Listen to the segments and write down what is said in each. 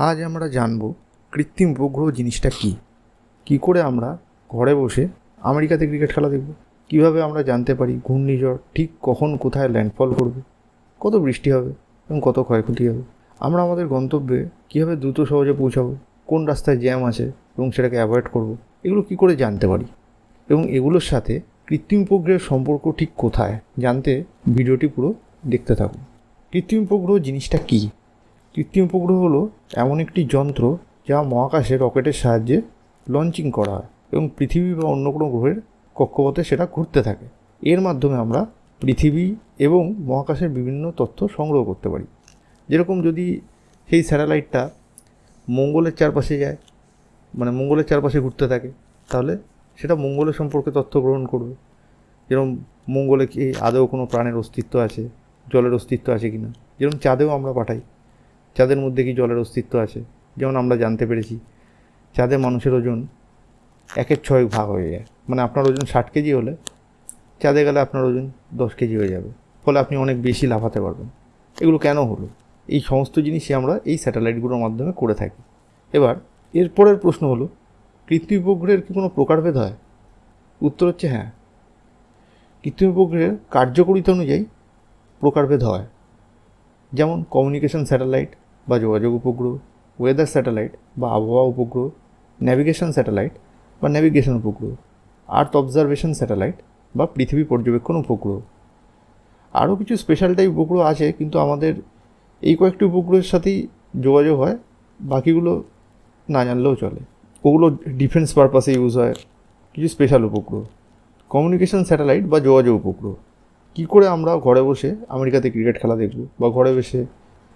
আজ আমরা জানব কৃত্রিম উপগ্রহ জিনিসটা কী, কী করে আমরা ঘরে বসে আমেরিকাতে ক্রিকেট খেলা দেখব, কীভাবে আমরা জানতে পারি ঘূর্ণিঝড় ঠিক কখন কোথায় ল্যান্ডফল করবে, কত বৃষ্টি হবে এবং কত ক্ষয়ক্ষতি হবে, আমরা আমাদের গন্তব্যে কীভাবে দ্রুত সহজে পৌঁছাবো, কোন রাস্তায় জ্যাম আছে এবং সেটাকে অ্যাভয়েড করব, এগুলো কী করে জানতে পারি এবং এগুলোর সাথে কৃত্রিম উপগ্রহের সম্পর্ক ঠিক কোথায় জানতে ভিডিওটি পুরো দেখতে থাকুন। কৃত্রিম উপগ্রহ জিনিসটা কী? কৃত্রিম উপগ্রহ হলো এমন একটি যন্ত্র যা মহাকাশে রকেটের সাহায্যে লঞ্চিং করা হয় এবং পৃথিবী বা অন্য কোনো গ্রহের কক্ষপথে সেটা ঘুরতে থাকে। এর মাধ্যমে আমরা পৃথিবী এবং মহাকাশের বিভিন্ন তথ্য সংগ্রহ করতে পারি। যেরকম যদি সেই স্যাটেলাইটটা মঙ্গলের চারপাশে যায়, মানে মঙ্গলের চারপাশে ঘুরতে থাকে, তাহলে সেটা মঙ্গলের সম্পর্কে তথ্য গ্রহণ করবে। যেরকম মঙ্গলে কি আদৌ কোনো প্রাণের অস্তিত্ব আছে, জলের অস্তিত্ব আছে কি না। যেরকম চাঁদেও আমরা পাঠাই, চাঁদের মধ্যে কি জলের অস্তিত্ব আছে। যেমন আমরা জানতে পেরেছি চাঁদে মানুষের ওজন 1/6 ভাগ হয়ে যায়, মানে আপনার ওজন 60 কেজি হলে চাঁদে গেলে আপনার ওজন 10 কেজি হয়ে যাবে, ফলে আপনি অনেক বেশি লাফাতে পারবেন। এগুলো কেন হলো? এই সমস্ত জিনিসই আমরা এই স্যাটেলাইটগুলোর মাধ্যমে করে থাকি। এবার এরপরের প্রশ্ন হলো, কৃত্রিম উপগ্রহের কি কোনো প্রকারভেদ হয়? উত্তর হচ্ছে হ্যাঁ। কৃত্রিম উপগ্রহের কার্যকরিতা অনুযায়ী প্রকারভেদ হয়। যেমন কমিউনিকেশন স্যাটেলাইট বা যোগাযোগ উপগ্রহ, ওয়েদার স্যাটেলাইট বা আবহাওয়া উপগ্রহ, ন্যাভিগেশন স্যাটেলাইট বা ন্যাভিগেশন উপগ্রহ, আর্থ অবজারভেশন স্যাটেলাইট বা পৃথিবী পর্যবেক্ষণ উপগ্রহ। আরও কিছু স্পেশাল টাইপ উপগ্রহ আছে, কিন্তু আমাদের এই কয়েকটি উপগ্রহের সাথেই যোগাযোগ হয়, বাকিগুলো না জানলেও চলে। ওগুলো ডিফেন্স পারপাসে ইউজ হয়। কিছু স্পেশাল উপগ্রহ, কমিউনিকেশন স্যাটেলাইট বা যোগাযোগ উপগ্রহ। কী করে আমরা ঘরে বসে আমেরিকাতে ক্রিকেট খেলা দেখব বা ঘরে বসে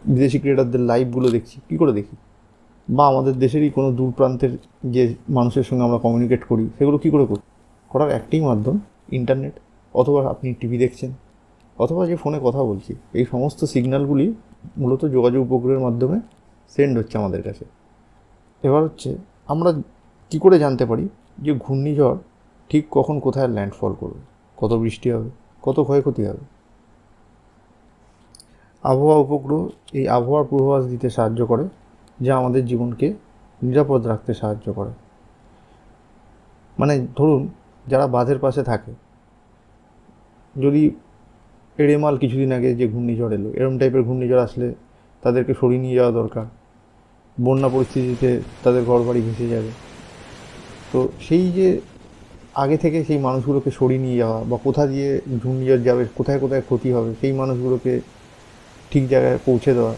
বিদেশি ক্রিকেটারদের লাইভগুলো দেখছি, কী করে দেখি, বা আমাদের দেশেরই কোনো দূর প্রান্তের যে মানুষের সঙ্গে আমরা কমিউনিকেট করি সেগুলো কী করে করার একটাই মাধ্যম ইন্টারনেট, অথবা আপনি টিভি দেখছেন, অথবা যে ফোনে কথা বলছি। এই সমস্ত সিগন্যালগুলি মূলত যোগাযোগ উপগ্রহের মাধ্যমে সেন্ড হচ্ছে আমাদের কাছে। এবার হচ্ছে আমরা কী করে জানতে পারি যে ঘূর্ণিঝড় ঠিক কখন কোথায় ল্যান্ডফল করবে, কত বৃষ্টি হবে, কত ক্ষয়ক্ষতি হবে। আবহাওয়া উপগ্রহ এই আবহাওয়ার পূর্বাভাস দিতে সাহায্য করে, যা আমাদের জীবনকে নিরাপদ রাখতে সাহায্য করে। মানে ধরুন যারা বাঁধের পাশে থাকে, যদি রেমাল কিছুদিন আগে যে ঘূর্ণিঝড় এলো, এরম টাইপের ঘূর্ণিঝড় আসলে তাদেরকে সরিয়ে নিয়ে যাওয়া দরকার। বন্যা পরিস্থিতিতে তাদের ঘরবাড়ি ভেসে যাবে। তো সেই যে আগে থেকে সেই মানুষগুলোকে সরিয়ে নিয়ে যাওয়া, বা কোথা দিয়ে ঘূর্ণিঝড় যাবে, কোথায় কোথায় ক্ষতি হবে, সেই মানুষগুলোকে ঠিক জায়গায় পৌঁছে দেওয়া,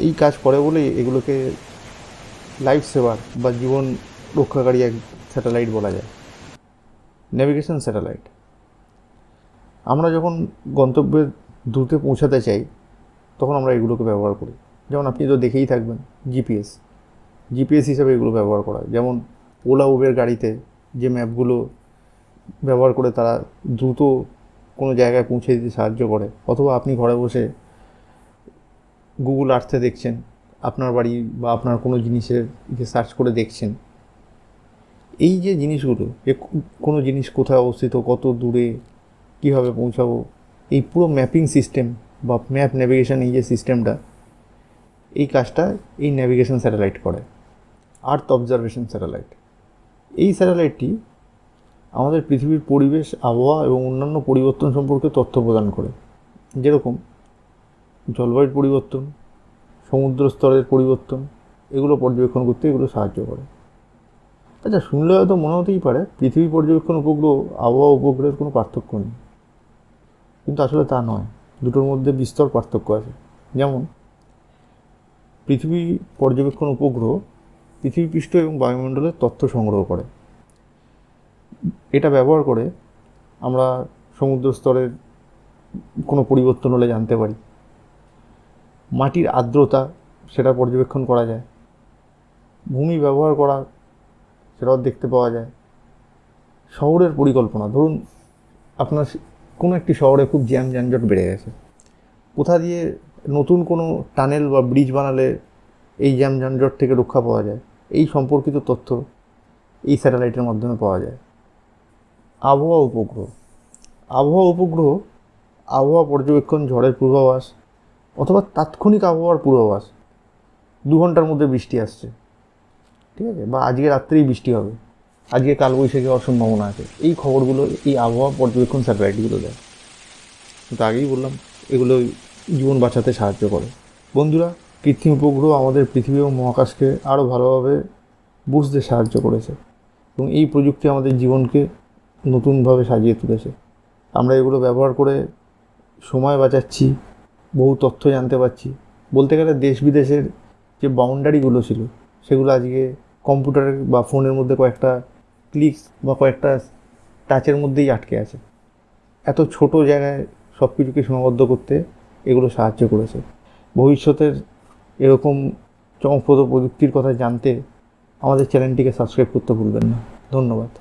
এই কাজ করে বলেই এগুলোকে লাইফ সেভার বা জীবন রক্ষাকারী এক স্যাটেলাইট বলা যায়। নেভিগেশন স্যাটেলাইট, আমরা যখন গন্তব্যে দ্রুত পৌঁছাতে চাই তখন আমরা এগুলোকে ব্যবহার করি। যেমন আপনি তো দেখেই থাকবেন জিপিএস হিসাবে এগুলো ব্যবহার করা হয়। যেমন ওলা উবের গাড়িতে যে ম্যাপগুলো ব্যবহার করে তারা দ্রুত কোনো জায়গায় পৌঁছে দিতে সাহায্য করে, অথবা আপনি ঘরে বসে গুগল আর্থে দেখছেন আপনার বাড়ি বা আপনার কোনো জিনিসের সার্চ করে দেখছেন। এই যে জিনিসগুলো, যে কোনো জিনিস কোথায় অবস্থিত, কত দূরে, কীভাবে পৌঁছাবো, এই পুরো ম্যাপিং সিস্টেম বা ম্যাপ নেভিগেশন, এই যে সিস্টেমটা, এই কাজটা এই নেভিগেশন স্যাটেলাইট করে। আর্থ অবজারভেশন স্যাটেলাইট, এই স্যাটেলাইটটি আমাদের পৃথিবীর পরিবেশ, আবহাওয়া এবং অন্যান্য পরিবর্তন সম্পর্কে তথ্য প্রদান করে। যেরকম জলবায়ুর পরিবর্তন, সমুদ্র স্তরের পরিবর্তন, এগুলো পর্যবেক্ষণ করতে এগুলো সাহায্য করে। আচ্ছা, শুনলে হয়তো মনে হতেই পারে পৃথিবী পর্যবেক্ষণ উপগ্রহ আবহাওয়া উপগ্রহের কোনো পার্থক্য নেই, কিন্তু আসলে তা নয়। দুটোর মধ্যে বিস্তর পার্থক্য আছে। যেমন পৃথিবী পর্যবেক্ষণ উপগ্রহ পৃথিবী পৃষ্ঠ এবং বায়ুমণ্ডলের তথ্য সংগ্রহ করে। এটা ব্যবহার করে আমরা সমুদ্র স্তরের কোনো পরিবর্তন হলে জানতে পারি। মাটির আর্দ্রতা সেটা পর্যবেক্ষণ করা যায়। ভূমি ব্যবহার করা সেটাও দেখতে পাওয়া যায়। শহরের পরিকল্পনা, ধরুন আপনার কোনো একটি শহরে খুব জ্যাম যানজট বেড়ে গেছে, কোথা দিয়ে নতুন কোনো টানেল বা ব্রিজ বানালে এই জ্যাম যানজট থেকে রক্ষা পাওয়া যায়, এই সম্পর্কিত তথ্য এই স্যাটেলাইটের মাধ্যমে পাওয়া যায়। আবহাওয়া উপগ্রহ আবহাওয়া পর্যবেক্ষণ, ঝড়ের পূর্বাভাস অথবা তাৎক্ষণিক আবহাওয়ার পূর্বাভাস 2 ঘন্টার মধ্যে বৃষ্টি আসছে, ঠিক আছে, বা আজকে রাত্রেই বৃষ্টি হবে, আজকে কালবৈশাখী হওয়ার সম্ভাবনা আছে। এই খবরগুলো এই আবহাওয়া পর্যবেক্ষণ স্যাটেলাইটগুলো দেয়। কিন্তু আগেই বললাম এগুলো জীবন বাঁচাতে সাহায্য করে। বন্ধুরা, কৃত্রিম উপগ্রহ আমাদের পৃথিবী এবং মহাকাশকে আরও ভালোভাবে বুঝতে সাহায্য করেছে এবং এই প্রযুক্তি আমাদের জীবনকে নতুনভাবে সাজিয়ে তুলেছে। আমরা এগুলো ব্যবহার করে সময় বাঁচাচ্ছি, বহু তথ্য জানতে পারছি। বলতে গেলে দেশ বিদেশের যে বাউন্ডারিগুলো ছিল সেগুলো আজকে কম্পিউটারের বা ফোনের মধ্যে কয়েকটা ক্লিক বা কয়েকটা টাচের মধ্যেই আটকে আছে। এত ছোট জায়গায় সব কিছুকে সীমাবদ্ধ করতে এগুলো সাহায্য করেছে। ভবিষ্যতের এরকম চমকপ্রদ প্রযুক্তির কথা জানতে আমাদের চ্যানেলটিকে সাবস্ক্রাইব করতে ভুলবেন না। ধন্যবাদ।